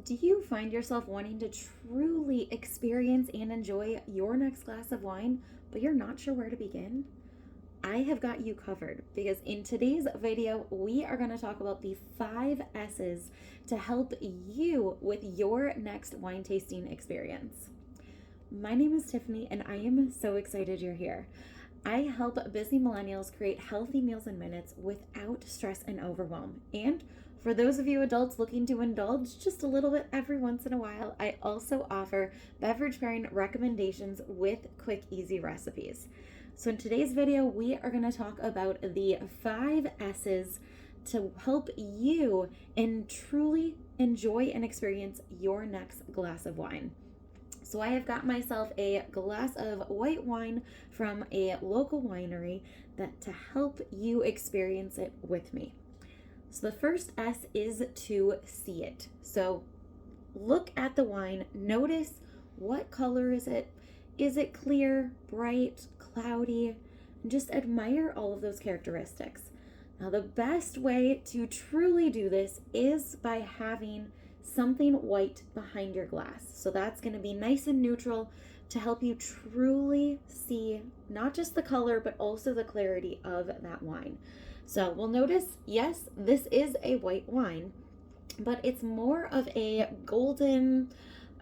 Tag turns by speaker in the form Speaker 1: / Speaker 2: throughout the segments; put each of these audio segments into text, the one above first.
Speaker 1: Do you find yourself wanting to truly experience and enjoy your next glass of wine, but you're not sure where to begin? I have got you covered because in today's video, we are going to talk about the 5 S's to help you with your next wine tasting experience. My name is Tiffany, and I am so excited you're here. I help busy millennials create healthy meals in minutes without stress and overwhelm. And for those of you adults looking to indulge just a little bit every once in a while, I also offer beverage pairing recommendations with quick, easy recipes. So in today's video, we are going to talk about the 5 S's to help you truly enjoy and experience your next glass of wine. So I have got myself a glass of white wine from a local winery to help you experience it with me. So the first S is to see it. So look at the wine, notice what color is it? Is it clear, bright, cloudy? And just admire all of those characteristics. Now the best way to truly do this is by having something white behind your glass. So that's going to be nice and neutral to help you truly see not just the color, but also the clarity of that wine. So we'll notice, yes, this is a white wine, but it's more of a golden,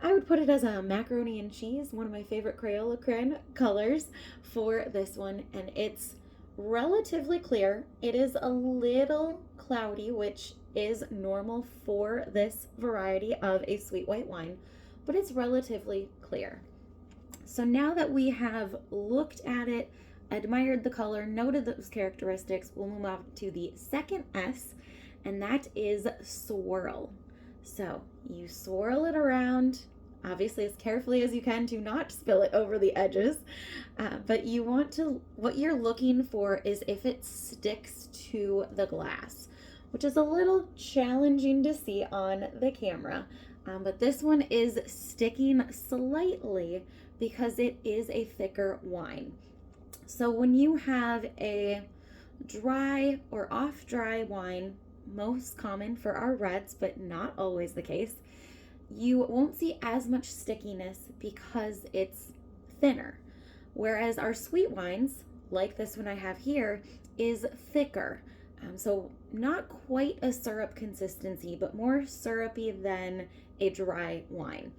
Speaker 1: I would put it as a macaroni and cheese, one of my favorite Crayola crayon colors for this one. And it's relatively clear. It is a little cloudy, which is normal for this variety of a sweet white wine, but it's relatively clear. So now that we have looked at it, admired the color, noted those characteristics, we'll move on to the second S, and that is swirl. So you swirl it around, obviously as carefully as you can to not spill it over the edges, but what you're looking for is if it sticks to the glass, which is a little challenging to see on the camera. But this one is sticking slightly because it is a thicker wine. So when you have a dry or off-dry wine, most common for our reds, but not always the case, you won't see as much stickiness because it's thinner. Whereas our sweet wines, like this one I have here, is thicker. So not quite a syrup consistency, but more syrupy than a dry wine.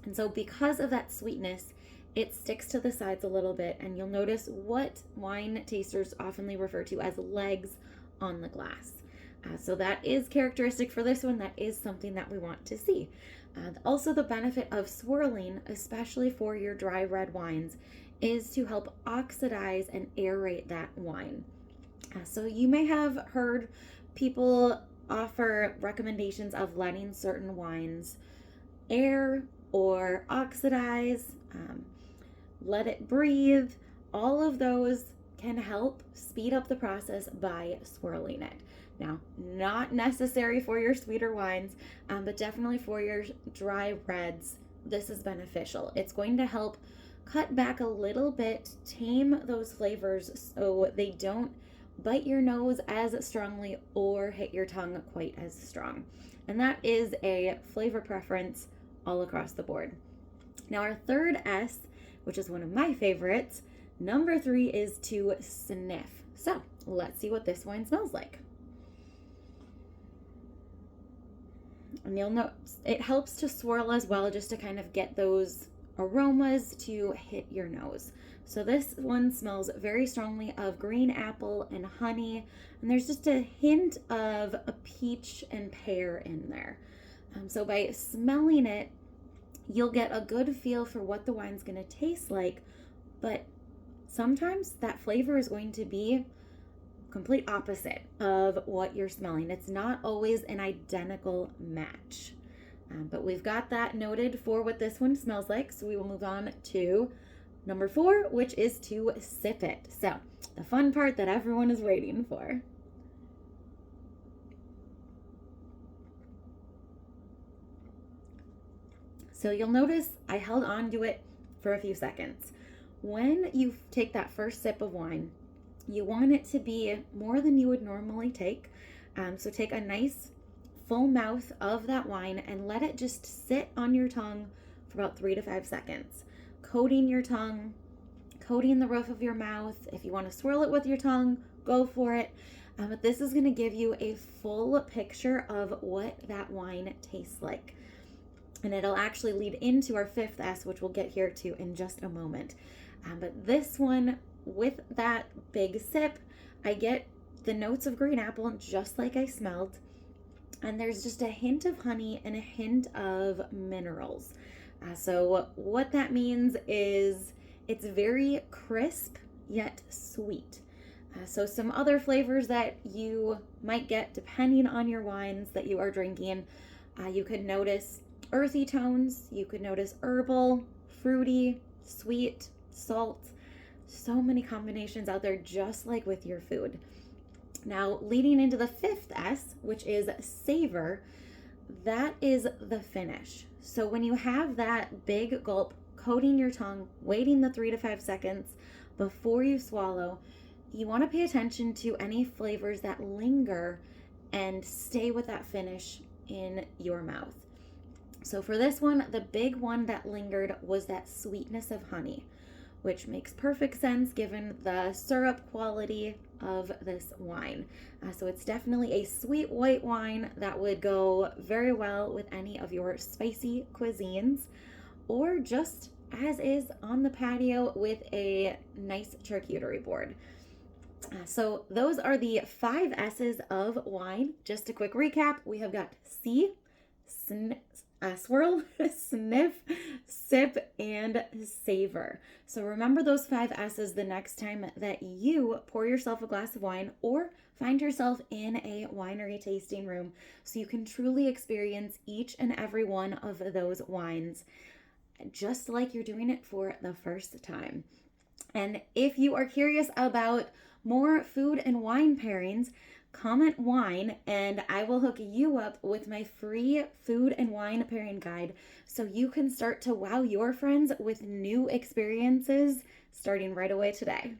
Speaker 1: And so because of that sweetness, it sticks to the sides a little bit, and you'll notice what wine tasters oftenly refer to as legs on the glass. So that is characteristic for this one. That is something that we want to see. Also, the benefit of swirling, especially for your dry red wines, is to help oxidize and aerate that wine. So you may have heard people offer recommendations of letting certain wines air or oxidize, let it breathe. All of those can help speed up the process by swirling it. Now, not necessary for your sweeter wines, but definitely for your dry reds, this is beneficial. It's going to help cut back a little bit, tame those flavors so they don't bite your nose as strongly or hit your tongue quite as strong. And that is a flavor preference all across the board. Now our third S, which is one of my favorites, number 3 is to sniff. So let's see what this wine smells like. And you'll notice it helps to swirl as well, just to kind of get those aromas to hit your nose. So this one smells very strongly of green apple and honey, and there's just a hint of a peach and pear in there. So by smelling it, you'll get a good feel for what the wine's going to taste like, but sometimes that flavor is going to be complete opposite of what you're smelling. It's not always an identical match. But we've got that noted for what this one smells like, so we will move on to number 4, which is to sip it. So the fun part that everyone is waiting for. So you'll notice I held on to it for a few seconds. When you take that first sip of wine, you want it to be more than you would normally take. So take a nice full mouth of that wine and let it just sit on your tongue for about 3 to 5 seconds, coating your tongue, coating the roof of your mouth. If you want to swirl it with your tongue, go for it. But this is going to give you a full picture of what that wine tastes like. And it'll actually lead into our fifth S, which we'll get here to in just a moment. But this one, with that big sip, I get the notes of green apple just like I smelled. And there's just a hint of honey and a hint of minerals. So what that means is it's very crisp yet sweet. So some other flavors that you might get depending on your wines that you are drinking, you could notice earthy tones, you could notice herbal, fruity, sweet, salt. So many combinations out there, just like with your food. Now, leading into the fifth S, which is savor, that is the finish. So when you have that big gulp coating your tongue, waiting the 3 to 5 seconds before you swallow, you want to pay attention to any flavors that linger and stay with that finish in your mouth. So for this one, the big one that lingered was that sweetness of honey, which makes perfect sense given the syrup quality of this wine. So it's definitely a sweet white wine that would go very well with any of your spicy cuisines, or just as is on the patio with a nice charcuterie board. So those are the 5 S's of wine. Just a quick recap, we have got see, swirl, sniff, sip, and savor. So remember those 5 S's the next time that you pour yourself a glass of wine or find yourself in a winery tasting room, so you can truly experience each and every one of those wines just like you're doing it for the first time. And if you are curious about more food and wine pairings, comment wine and I will hook you up with my free food and wine pairing guide so you can start to wow your friends with new experiences starting right away today.